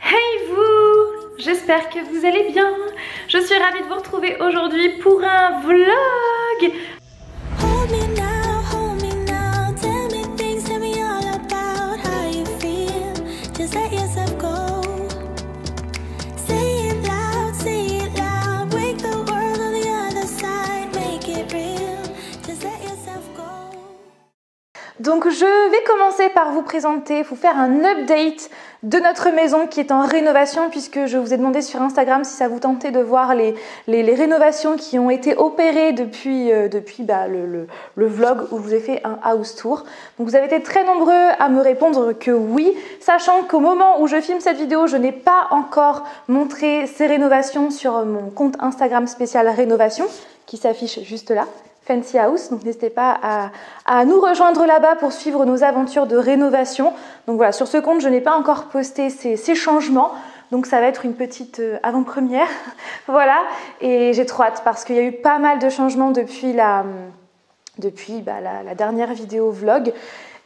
Hey vous! J'espère que vous allez bien. Je suis ravie de vous retrouver aujourd'hui pour un vlog. Donc je vais commencer par vous présenter, vous faire un update de notre maison qui est en rénovation, puisque je vous ai demandé sur Instagram si ça vous tentait de voir les rénovations qui ont été opérées depuis le vlog où je vous ai fait un house tour. Donc vous avez été très nombreux à me répondre que oui, sachant qu'au moment où je filme cette vidéo, je n'ai pas encore montré ces rénovations sur mon compte Instagram spécial rénovation qui s'affiche juste là. Fancy House, donc n'hésitez pas à nous rejoindre là-bas pour suivre nos aventures de rénovation. Donc voilà, sur ce compte, je n'ai pas encore posté ces changements, donc ça va être une petite avant-première. Voilà, et j'ai trop hâte parce qu'il y a eu pas mal de changements depuis la dernière vidéo vlog.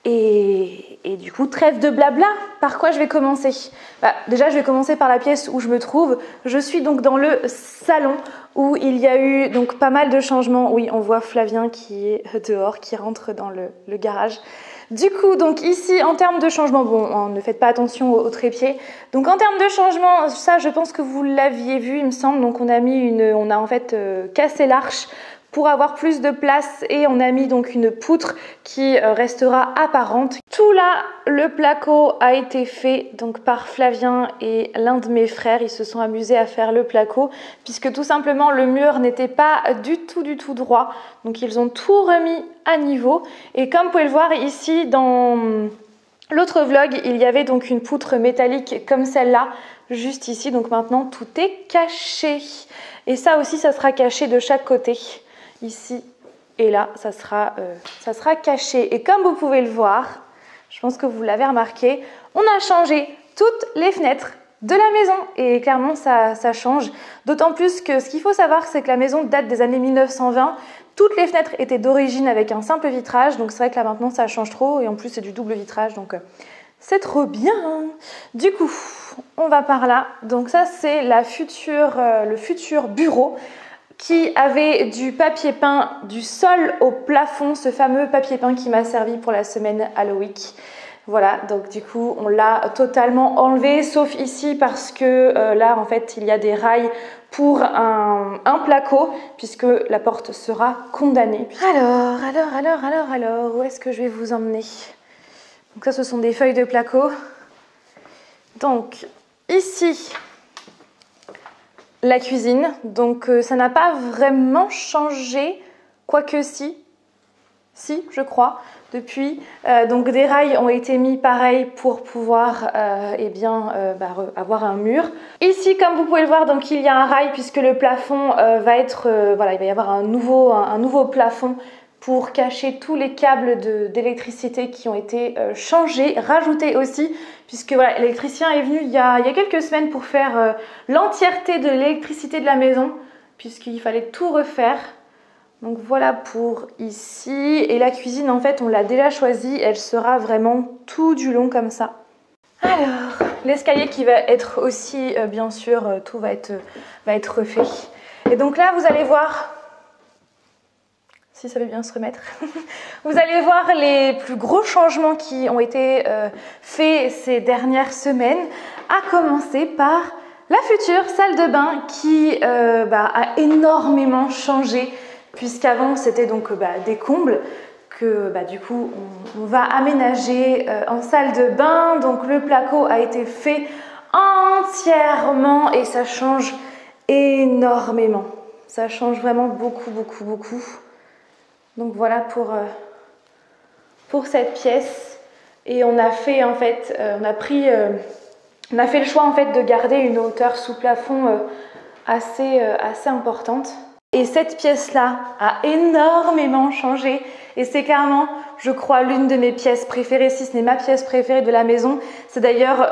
Et du coup, trêve de blabla, par quoi je vais commencer? Déjà, je vais commencer par la pièce où je me trouve. Je suis donc dans le salon où il y a eu donc pas mal de changements. Oui, on voit Flavien qui est dehors, qui rentre dans le garage. Du coup, donc ici, en termes de changement, bon, ne faites pas attention au trépied. Donc en termes de changement, ça, je pense que vous l'aviez vu, il me semble. Donc on a en fait cassé l'arche pour avoir plus de place et on a mis donc une poutre qui restera apparente. Tout là, le placo a été fait donc par Flavien et l'un de mes frères. Ils se sont amusés à faire le placo puisque tout simplement le mur n'était pas du tout droit. Donc ils ont tout remis à niveau. Et comme vous pouvez le voir ici dans l'autre vlog, il y avait donc une poutre métallique comme celle-là juste ici. Donc maintenant tout est caché. Et ça aussi, ça sera caché de chaque côté. Ici et là, ça sera caché. Et comme vous pouvez le voir, je pense que vous l'avez remarqué, on a changé toutes les fenêtres de la maison. Et clairement, ça change. D'autant plus que ce qu'il faut savoir, c'est que la maison date des années 1920. Toutes les fenêtres étaient d'origine avec un simple vitrage. Donc c'est vrai que là maintenant, ça change trop. Et en plus, c'est du double vitrage. Donc c'est trop bien. Du coup, on va par là. Donc ça, c'est le futur bureau, qui avait du papier peint du sol au plafond, ce fameux papier peint qui m'a servi pour la semaine Halloween. Voilà, donc du coup on l'a totalement enlevé, sauf ici parce que là en fait il y a des rails pour un placo, puisque la porte sera condamnée. Alors, où est-ce que je vais vous emmener? Donc ça, ce sont des feuilles de placo. Donc ici, la cuisine, donc ça n'a pas vraiment changé, quoique si je crois, depuis. Donc des rails ont été mis pareil pour pouvoir avoir un mur. Ici, comme vous pouvez le voir, donc il y a un rail puisque le plafond va être, il va y avoir un nouveau plafond pour cacher tous les câbles d'électricité qui ont été changés, rajoutés aussi, puisque voilà, l'électricien est venu il y a quelques semaines pour faire l'entièreté de l'électricité de la maison, puisqu'il fallait tout refaire. Donc voilà pour ici. Et la cuisine, en fait, on l'a déjà choisie, elle sera vraiment tout du long comme ça. Alors, l'escalier qui va être aussi, bien sûr, tout va être refait. Et donc là, vous allez voir, si ça veut bien se remettre, vous allez voir les plus gros changements qui ont été faits ces dernières semaines, à commencer par la future salle de bain qui a énormément changé, puisqu'avant c'était donc des combles que du coup on va aménager en salle de bain. Donc le placo a été fait entièrement et ça change énormément. Ça change vraiment beaucoup. Donc voilà pour cette pièce. Et on a fait en fait, on a fait le choix en fait de garder une hauteur sous plafond assez importante. Et cette pièce-là a énormément changé. Et c'est clairement, je crois, l'une de mes pièces préférées, si ce n'est ma pièce préférée de la maison. C'est d'ailleurs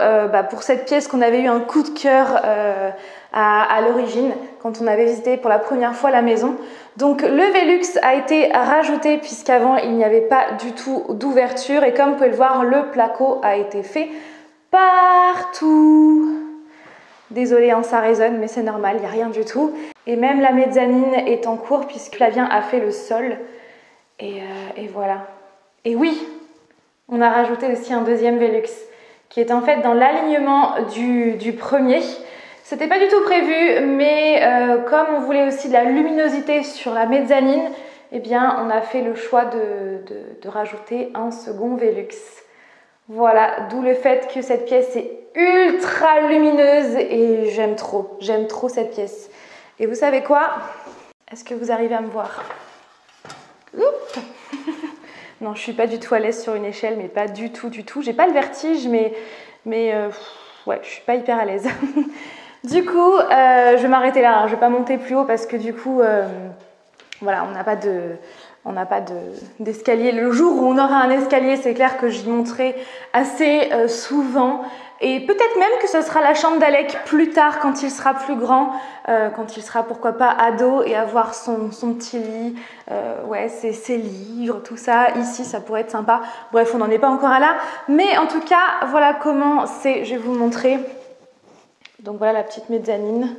pour cette pièce qu'on avait eu un coup de cœur à l'origine, quand on avait visité pour la première fois la maison. Donc le Velux a été rajouté, puisqu'avant il n'y avait pas du tout d'ouverture. Et comme vous pouvez le voir, le placo a été fait partout. Désolée, hein, ça résonne, mais c'est normal, il n'y a rien du tout. Et même la mezzanine est en cours puisque Flavien a fait le sol. Et voilà. Et oui, on a rajouté aussi un deuxième Velux qui est en fait dans l'alignement du premier. C'était pas du tout prévu, mais comme on voulait aussi de la luminosité sur la mezzanine, eh bien on a fait le choix de rajouter un second Velux. Voilà, d'où le fait que cette pièce est ultra lumineuse et j'aime trop cette pièce. Et vous savez quoi? Est-ce que vous arrivez à me voir? Oups. Non, je suis pas du tout à l'aise sur une échelle, mais pas du tout. J'ai pas le vertige, mais ouais, je suis pas hyper à l'aise. Du coup, je vais m'arrêter là, hein. Je vais pas monter plus haut parce que du coup, voilà, on n'a pas d'escalier. Le jour où on aura un escalier, c'est clair que j'y monterai assez souvent. Et peut-être même que ce sera la chambre d'Alec plus tard, quand il sera plus grand, quand il sera pourquoi pas ado et avoir son petit lit, ouais, ses livres, tout ça. Ici, ça pourrait être sympa. Bref, on n'en est pas encore à là. Mais en tout cas, voilà comment c'est. Je vais vous montrer. Donc voilà la petite mezzanine,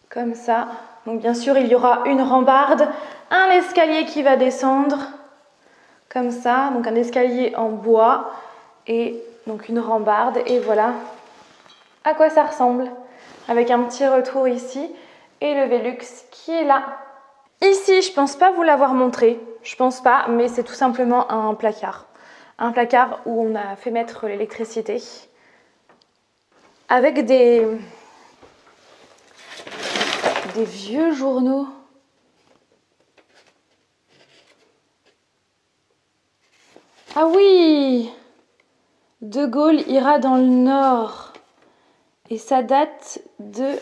comme ça. Donc bien sûr, il y aura une rambarde, un escalier qui va descendre, comme ça. Donc un escalier en bois et donc une rambarde. Et voilà à quoi ça ressemble, avec un petit retour ici et le Velux qui est là. Ici, je pense pas vous l'avoir montré, je pense pas, mais c'est tout simplement un placard. Un placard où on a fait mettre l'électricité. Avec des vieux journaux. Ah oui! De Gaulle ira dans le Nord. Et ça date de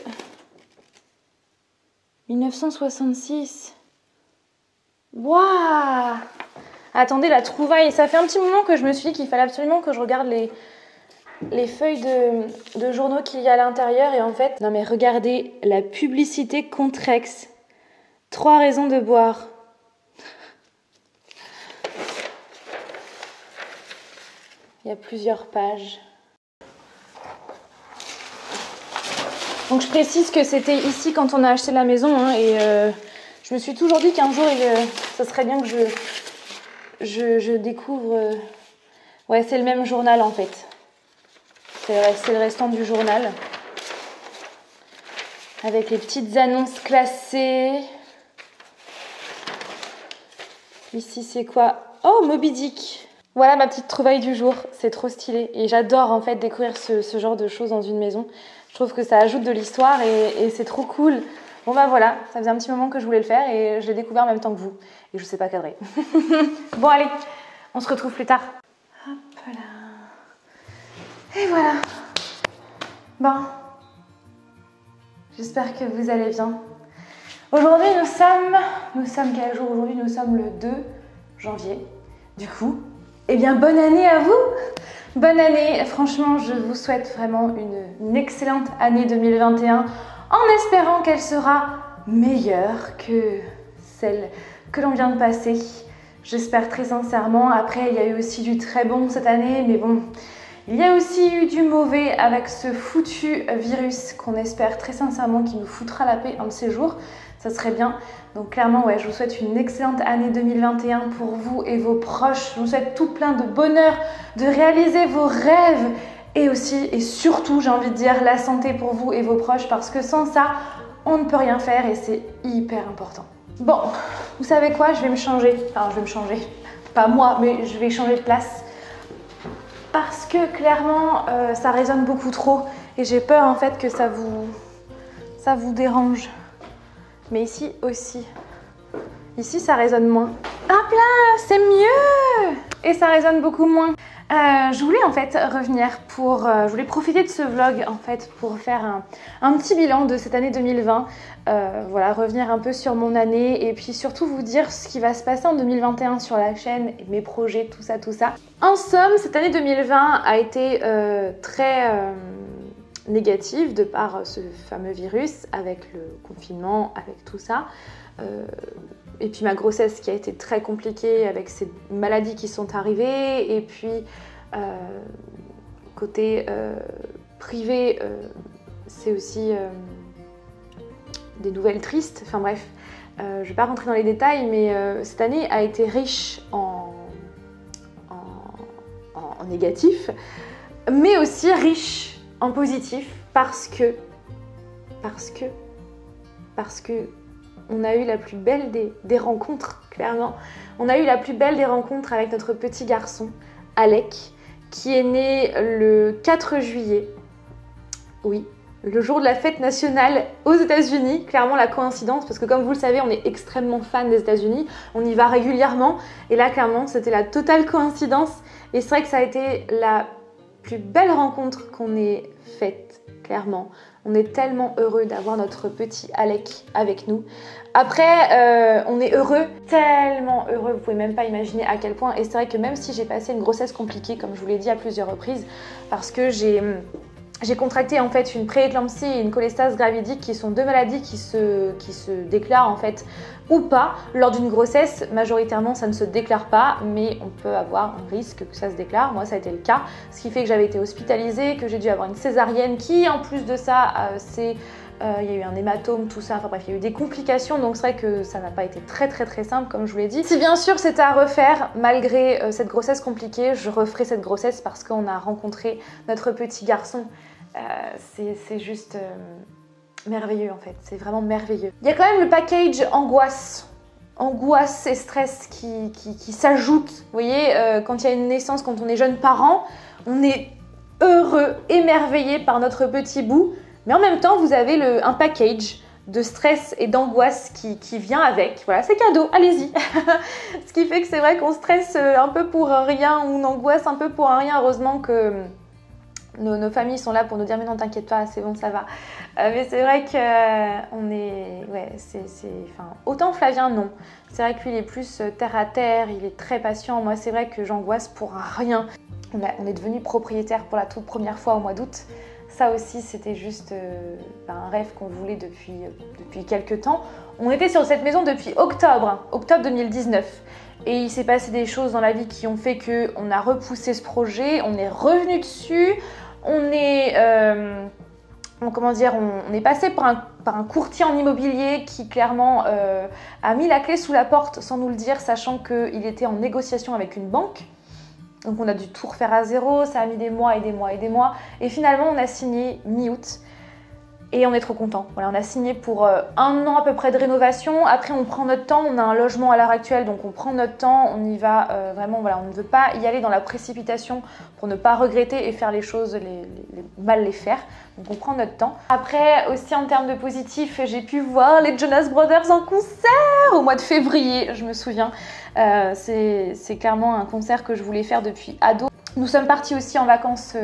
1966. Waouh! Attendez, la trouvaille. Ça fait un petit moment que je me suis dit qu'il fallait absolument que je regarde les feuilles de journaux qu'il y a à l'intérieur. Et en fait, non mais regardez la publicité Contrex. 3 raisons de boire. Il y a plusieurs pages. Donc je précise que c'était ici quand on a acheté la maison, hein, et je me suis toujours dit qu'un jour ça serait bien que je découvre. Ouais, c'est le même journal en fait. C'est le restant du journal. Avec les petites annonces classées. Ici c'est quoi? Oh, Moby Dick. Voilà ma petite trouvaille du jour. C'est trop stylé. Et j'adore en fait découvrir ce genre de choses dans une maison. Je trouve que ça ajoute de l'histoire et c'est trop cool. Bon bah voilà, ça faisait un petit moment que je voulais le faire et je l'ai découvert en même temps que vous. Et je sais pas cadrer. Bon allez, on se retrouve plus tard. Hop là. Et voilà. Bon. J'espère que vous allez bien. Aujourd'hui nous sommes quel jour? Aujourd'hui nous sommes le 2 janvier. Du coup, eh bien bonne année à vous. Bonne année, franchement je vous souhaite vraiment une excellente année 2021 en espérant qu'elle sera meilleure que celle que l'on vient de passer. J'espère très sincèrement. Après il y a eu aussi du très bon cette année, mais bon, il y a aussi eu du mauvais avec ce foutu virus qu'on espère très sincèrement qu'il nous foutra la paix un de ces jours. Ça serait bien. Donc clairement, ouais, je vous souhaite une excellente année 2021 pour vous et vos proches. Je vous souhaite tout plein de bonheur, de réaliser vos rêves et aussi et surtout, j'ai envie de dire, la santé pour vous et vos proches parce que sans ça, on ne peut rien faire et c'est hyper important. Bon, vous savez quoi? Je vais me changer. Enfin, je vais me changer. Pas moi, mais je vais changer de place. Parce que clairement, ça résonne beaucoup trop et j'ai peur en fait que ça vous dérange. Mais ici aussi. Ici, ça résonne moins. Hop là, c'est mieux! Et ça résonne beaucoup moins. Je voulais en fait revenir je voulais profiter de ce vlog en fait pour faire un petit bilan de cette année 2020. Voilà, revenir un peu sur mon année et puis surtout vous dire ce qui va se passer en 2021 sur la chaîne, mes projets, tout ça, tout ça. En somme, cette année 2020 a été très négative de par ce fameux virus, avec le confinement, avec tout ça. Et puis ma grossesse qui a été très compliquée avec ces maladies qui sont arrivées. Et puis côté privé, c'est aussi des nouvelles tristes. Enfin bref, je ne vais pas rentrer dans les détails, mais cette année a été riche en négatif, mais aussi riche en positif parce que on a eu la plus belle des rencontres, clairement. On a eu la plus belle des rencontres avec notre petit garçon, Alec, qui est né le 4 juillet. Oui, le jour de la fête nationale aux États-Unis. Clairement, la coïncidence, parce que comme vous le savez, on est extrêmement fan des États-Unis. On y va régulièrement. Et là, clairement, c'était la totale coïncidence. Et c'est vrai que ça a été la plus belle rencontre qu'on ait faite, clairement. On est tellement heureux d'avoir notre petit Alec avec nous. Après, on est heureux, tellement heureux, vous pouvez même pas imaginer à quel point. Et c'est vrai que même si j'ai passé une grossesse compliquée, comme je vous l'ai dit à plusieurs reprises, parce que j'ai contracté en fait une prééclampsie et une cholestase gravidique qui sont deux maladies qui se déclarent en fait ou pas lors d'une grossesse. Majoritairement ça ne se déclare pas, mais on peut avoir un risque que ça se déclare. Moi ça a été le cas, ce qui fait que j'avais été hospitalisée, que j'ai dû avoir une césarienne qui en plus de ça il y a eu un hématome, tout ça, enfin bref, il y a eu des complications, donc c'est vrai que ça n'a pas été très simple comme je vous l'ai dit. Si bien sûr c'était à refaire, malgré cette grossesse compliquée, je referai cette grossesse parce qu'on a rencontré notre petit garçon. C'est juste merveilleux en fait, c'est vraiment merveilleux. Il y a quand même le package angoisse et stress qui s'ajoutent. Vous voyez, quand il y a une naissance, quand on est jeune parent, on est heureux, émerveillé par notre petit bout. Mais en même temps, vous avez un package de stress et d'angoisse qui vient avec. Voilà, c'est cadeau, allez-y. Ce qui fait que c'est vrai qu'on stresse un peu pour rien, ou on angoisse un peu pour rien. Heureusement que nos familles sont là pour nous dire « mais non, t'inquiète pas, c'est bon, ça va ». Mais c'est vrai qu'on est... Ouais, enfin, autant Flavien, non. C'est vrai que lui, il est plus terre à terre, il est très patient. Moi, c'est vrai que j'angoisse pour rien. On est devenu propriétaire pour la toute première fois au mois d'août. Ça aussi, c'était juste un rêve qu'on voulait depuis quelques temps. On était sur cette maison depuis octobre 2019. Et il s'est passé des choses dans la vie qui ont fait qu'on a repoussé ce projet, on est revenu dessus, on est passé par un courtier en immobilier qui clairement a mis la clé sous la porte sans nous le dire, sachant qu'il était en négociation avec une banque. Donc on a dû tout refaire à zéro, ça a mis des mois et des mois et des mois. Et finalement on a signé mi-août et on est trop contents. Voilà, on a signé pour 1 an à peu près de rénovation. Après on prend notre temps, on a un logement à l'heure actuelle, donc on prend notre temps, on y va vraiment, voilà, on ne veut pas y aller dans la précipitation pour ne pas regretter et faire les choses, mal les faire. Donc on prend notre temps. Après aussi en termes de positif, j'ai pu voir les Jonas Brothers en concert au mois de février, je me souviens. C'est clairement un concert que je voulais faire depuis ado. Nous sommes partis aussi en vacances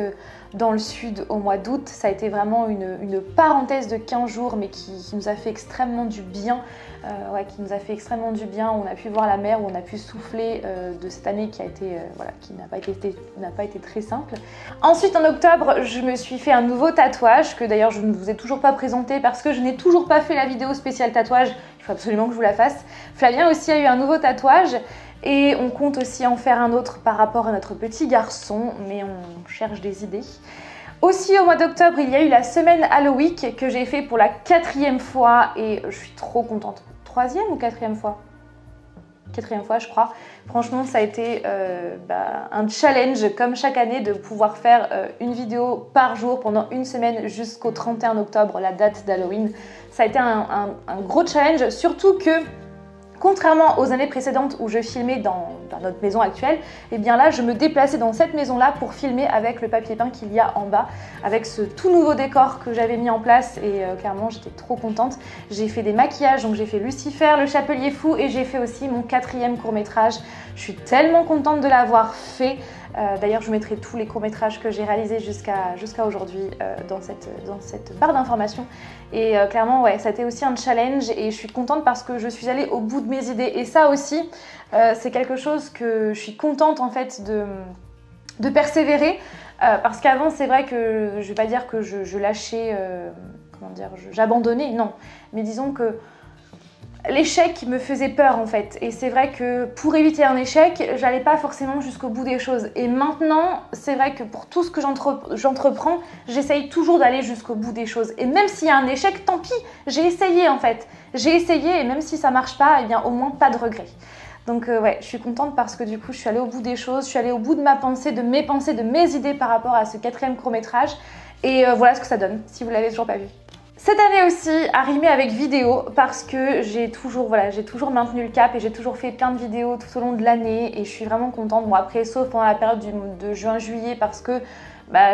dans le sud au mois d'août. Ça a été vraiment une parenthèse de 15 jours, mais qui nous a fait extrêmement du bien. On a pu voir la mer, où on a pu souffler de cette année qui n'a pas été très simple. Ensuite, en octobre, je me suis fait un nouveau tatouage, que d'ailleurs je ne vous ai toujours pas présenté parce que je n'ai toujours pas fait la vidéo spéciale tatouage. Il faut absolument que je vous la fasse. Flavien aussi a eu un nouveau tatouage. Et on compte aussi en faire un autre par rapport à notre petit garçon, mais on cherche des idées. Aussi au mois d'octobre, il y a eu la semaine Halloween que j'ai fait pour la 4e fois et je suis trop contente. 3e ou 4e fois? 4e fois je crois. Franchement ça a été un challenge comme chaque année de pouvoir faire une vidéo par jour pendant une semaine jusqu'au 31 octobre, la date d'Halloween. Ça a été un gros challenge, surtout que contrairement aux années précédentes où je filmais dans notre maison actuelle, et bien là je me déplaçais dans cette maison-là pour filmer avec le papier peint qu'il y a en bas, avec ce tout nouveau décor que j'avais mis en place et clairement j'étais trop contente. J'ai fait des maquillages, donc j'ai fait Lucifer, le Chapelier Fou et j'ai fait aussi mon 4e court-métrage. Je suis tellement contente de l'avoir fait. D'ailleurs, je vous mettrai tous les courts-métrages que j'ai réalisés jusqu'à aujourd'hui dans cette barre d'informations. Et clairement, ouais, ça a été aussi un challenge et je suis contente parce que je suis allée au bout de mes idées. Et ça aussi, c'est quelque chose que je suis contente en fait de persévérer. Parce qu'avant, c'est vrai que je vais pas dire que je lâchais, j'abandonnais, non. Mais disons que l'échec me faisait peur en fait. Et c'est vrai que pour éviter un échec, j'allais pas forcément jusqu'au bout des choses. Et maintenant, c'est vrai que pour tout ce que j'entreprends, j'essaye toujours d'aller jusqu'au bout des choses. Et même s'il y a un échec, tant pis, j'ai essayé en fait. J'ai essayé et même si ça marche pas, eh bien au moins pas de regret. Donc ouais, je suis contente parce que du coup, je suis allée au bout des choses, je suis allée au bout de ma pensée, de mes idées par rapport à ce 4e court-métrage. Et voilà ce que ça donne, si vous l'avez toujours pas vu. Cette année aussi a rimé avec vidéo parce que j'ai toujours maintenu le cap et j'ai toujours fait plein de vidéos tout au long de l'année et je suis vraiment contente. Bon après, sauf pendant la période de juin-juillet parce que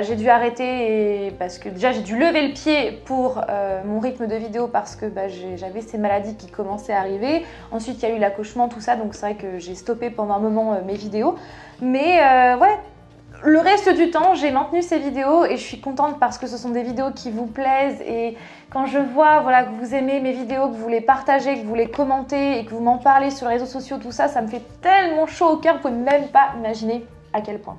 j'ai dû arrêter et parce que déjà j'ai dû lever le pied pour mon rythme de vidéo parce que j'avais ces maladies qui commençaient à arriver. Ensuite il y a eu l'accouchement, tout ça, donc c'est vrai que j'ai stoppé pendant un moment mes vidéos. Mais voilà. Le reste du temps, j'ai maintenu ces vidéos et je suis contente parce que ce sont des vidéos qui vous plaisent et quand je vois que vous aimez mes vidéos, que vous les partagez, que vous les commentez et que vous m'en parlez sur les réseaux sociaux, tout ça, ça me fait tellement chaud au cœur, vous pouvez même pas imaginer à quel point.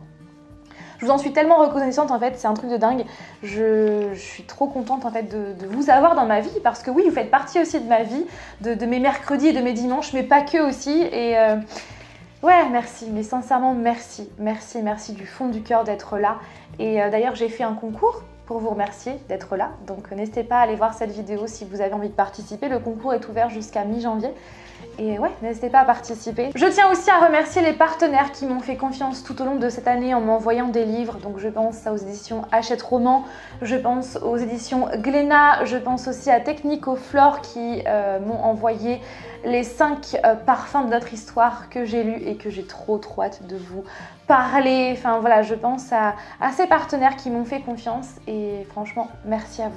Je vous en suis tellement reconnaissante en fait, c'est un truc de dingue. Je suis trop contente en fait de vous avoir dans ma vie parce que oui, vous faites partie aussi de ma vie, de mes mercredis et de mes dimanches, mais pas que aussi. Et ouais, merci, mais sincèrement merci, merci, merci du fond du cœur d'être là. Et d'ailleurs, j'ai fait un concours pour vous remercier d'être là. Donc n'hésitez pas à aller voir cette vidéo si vous avez envie de participer. Le concours est ouvert jusqu'à mi-janvier. Et ouais, n'hésitez pas à participer. Je tiens aussi à remercier les partenaires qui m'ont fait confiance tout au long de cette année en m'envoyant des livres. Donc je pense aux éditions Hachette Roman, je pense aux éditions Glénat, je pense aussi à Technico Flore qui m'ont envoyé les 5 parfums de notre histoire que j'ai lus et que j'ai trop hâte de vous parler. Enfin voilà, je pense à ces partenaires qui m'ont fait confiance et franchement, merci à vous.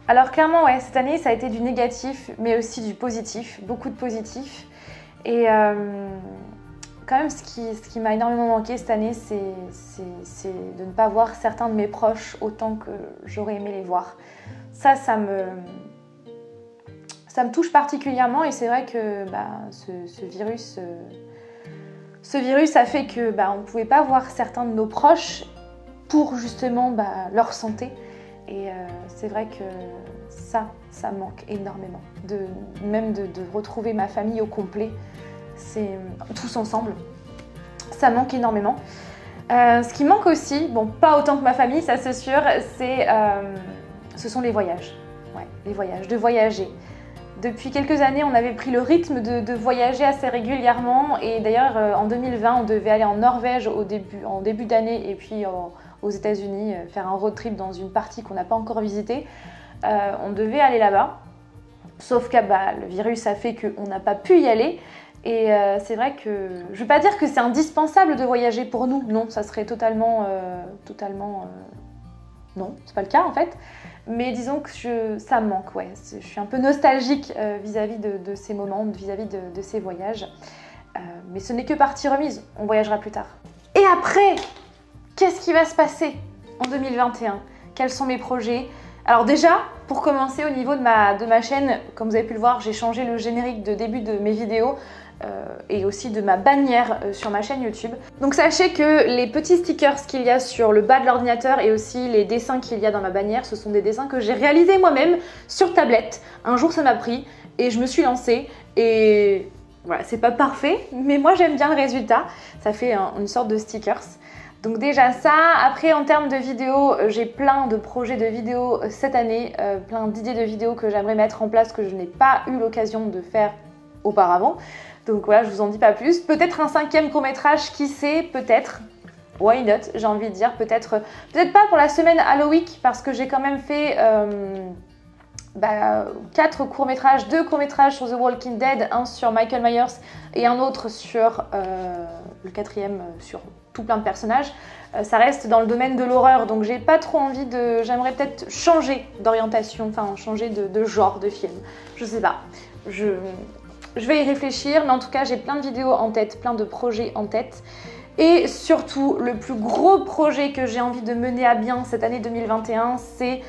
Alors clairement, ouais, cette année, ça a été du négatif, mais aussi du positif, beaucoup de positif. Et quand même, ce qui m'a énormément manqué cette année, c'est de ne pas voir certains de mes proches autant que j'aurais aimé les voir. Ça me touche particulièrement et c'est vrai que ce virus a fait que on ne pouvait pas voir certains de nos proches pour justement leur santé. Et c'est vrai que ça me manque énormément. Même de retrouver ma famille au complet, c'est tous ensemble, ça manque énormément. Ce qui manque aussi, bon pas autant que ma famille, ça c'est sûr, ce sont les voyages. Ouais, les voyages, de voyager. Depuis quelques années, on avait pris le rythme de voyager assez régulièrement et d'ailleurs en 2020, on devait aller en Norvège en début d'année et puis aux États-Unis, faire un road trip dans une partie qu'on n'a pas encore visitée. On devait aller là-bas, sauf que le virus a fait qu'on n'a pas pu y aller. Et c'est vrai que, je ne veux pas dire que c'est indispensable de voyager pour nous, non, ça serait totalement non, c'est pas le cas en fait. Mais disons que ça me manque, ouais. Je suis un peu nostalgique vis-à-vis de ces moments, vis-à-vis de ces voyages. Mais ce n'est que partie remise, on voyagera plus tard. Et après, qu'est-ce qui va se passer en 2021? Quels sont mes projets? Alors déjà, pour commencer au niveau de ma chaîne, comme vous avez pu le voir, j'ai changé le générique de début de mes vidéos et aussi de ma bannière sur ma chaîne YouTube. Donc sachez que les petits stickers qu'il y a sur le bas de l'ordinateur et aussi les dessins qu'il y a dans ma bannière, ce sont des dessins que j'ai réalisés moi-même sur tablette. Un jour ça m'a pris et je me suis lancée et voilà, c'est pas parfait, mais moi j'aime bien le résultat. Ça fait une sorte de stickers. Donc déjà ça, après en termes de vidéos, j'ai plein de projets de vidéos cette année, plein d'idées de vidéos que j'aimerais mettre en place que je n'ai pas eu l'occasion de faire auparavant. Donc voilà, je vous en dis pas plus. Peut-être un 5e court-métrage, qui sait, peut-être. Why not, j'ai envie de dire. Peut-être pas pour la semaine Halloween, parce que j'ai quand même fait 4 courts-métrages, 2 courts-métrages sur The Walking Dead, un sur Michael Myers et un autre sur le 4e sur tout plein de personnages. Ça reste dans le domaine de l'horreur, donc j'ai pas trop envie de... J'aimerais peut-être changer d'orientation, enfin changer de genre de film. Je sais pas. Je vais y réfléchir, mais en tout cas, j'ai plein de vidéos en tête, plein de projets en tête. Et surtout, le plus gros projet que j'ai envie de mener à bien cette année 2021, c'est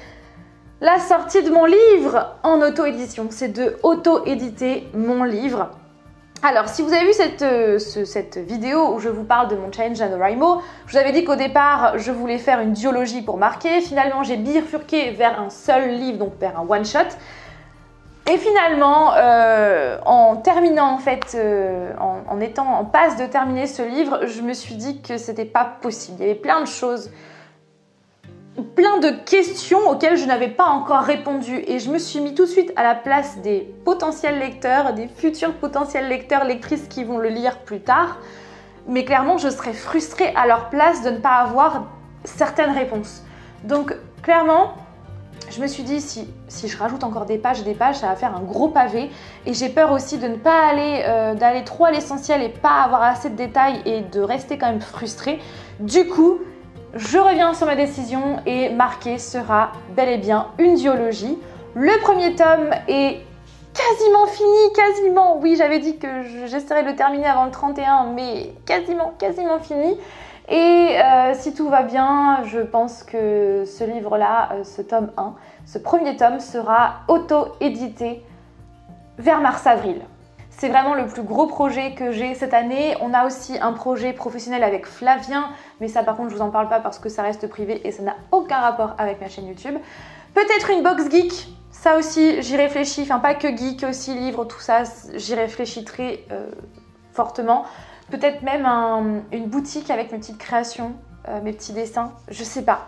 la sortie de mon livre en auto-édition. C'est de auto-éditer mon livre. Alors, si vous avez vu cette vidéo où je vous parle de mon challenge NaNoWriMo, je vous avais dit qu'au départ, je voulais faire une duologie pour marquer. Finalement, j'ai bifurqué vers un seul livre, donc vers un one-shot. Et finalement, en terminant en fait, en étant en passe de terminer ce livre, je me suis dit que c'était pas possible. Il y avait plein de choses, plein de questions auxquelles je n'avais pas encore répondu. Et je me suis mis tout de suite à la place des potentiels lecteurs, des futurs potentiels lecteurs, lectrices qui vont le lire plus tard. Mais clairement, je serais frustrée à leur place de ne pas avoir certaines réponses. Donc clairement, je me suis dit, si je rajoute encore des pages, ça va faire un gros pavé. Et j'ai peur aussi de ne pas aller, d'aller trop à l'essentiel et pas avoir assez de détails et de rester quand même frustrée. Du coup, je reviens sur ma décision et marqué sera bel et bien une duologie. Le premier tome est quasiment fini, quasiment. Oui, j'avais dit que j'essaierais de le terminer avant le 31, mais quasiment fini. Et si tout va bien, je pense que ce livre-là, ce tome 1, ce premier tome sera auto-édité vers mars-avril. C'est vraiment le plus gros projet que j'ai cette année. On a aussi un projet professionnel avec Flavien, mais ça par contre je vous en parle pas parce que ça reste privé et ça n'a aucun rapport avec ma chaîne YouTube. Peut-être une box geek, ça aussi j'y réfléchis, enfin pas que geek, aussi livres, tout ça, j'y réfléchis très fortement. Peut-être même une boutique avec mes petites créations, mes petits dessins, je sais pas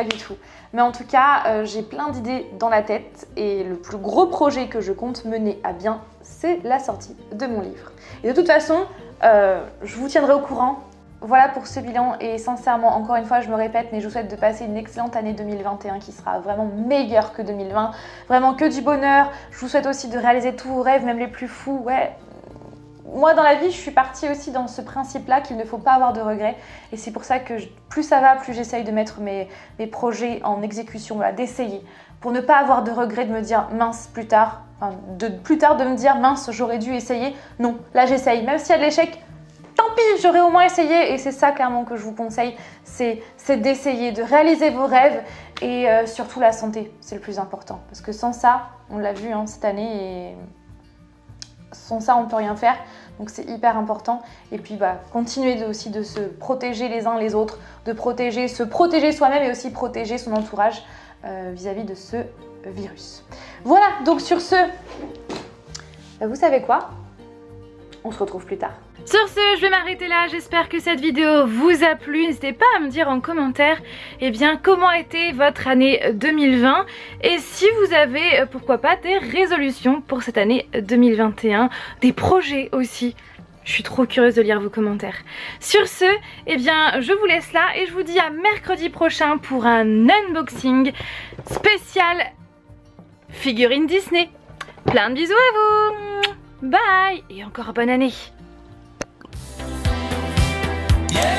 du tout. Mais en tout cas, j'ai plein d'idées dans la tête et le plus gros projet que je compte mener à bien, c'est la sortie de mon livre. Et de toute façon, je vous tiendrai au courant. Voilà pour ce bilan et sincèrement, encore une fois, je me répète, mais je vous souhaite de passer une excellente année 2021 qui sera vraiment meilleure que 2020. Vraiment que du bonheur. Je vous souhaite aussi de réaliser tous vos rêves, même les plus fous. Ouais. Moi, dans la vie, je suis partie aussi dans ce principe-là qu'il ne faut pas avoir de regrets. Et c'est pour ça que plus ça va, plus j'essaye de mettre mes projets en exécution, voilà, d'essayer. Pour ne pas avoir de regrets, de me dire mince plus tard, enfin, plus tard de me dire mince, j'aurais dû essayer. Non, là j'essaye. Même s'il y a de l'échec, tant pis, j'aurais au moins essayé. Et c'est ça clairement que je vous conseille, c'est d'essayer, de réaliser vos rêves et surtout la santé, c'est le plus important. Parce que sans ça, on l'a vu cette année et sans ça on ne peut rien faire. Donc c'est hyper important. Et puis continuer aussi de se protéger les uns les autres, se protéger soi-même et aussi protéger son entourage vis-à-vis de ce virus. Voilà, donc sur ce, vous savez quoi? On se retrouve plus tard. Sur ce, je vais m'arrêter là. J'espère que cette vidéo vous a plu. N'hésitez pas à me dire en commentaire comment était votre année 2020 et si vous avez, pourquoi pas, des résolutions pour cette année 2021, des projets aussi. Je suis trop curieuse de lire vos commentaires. Sur ce, je vous laisse là et je vous dis à mercredi prochain pour un unboxing spécial figurine Disney. Plein de bisous à vous. Bye et encore bonne année. Yeah.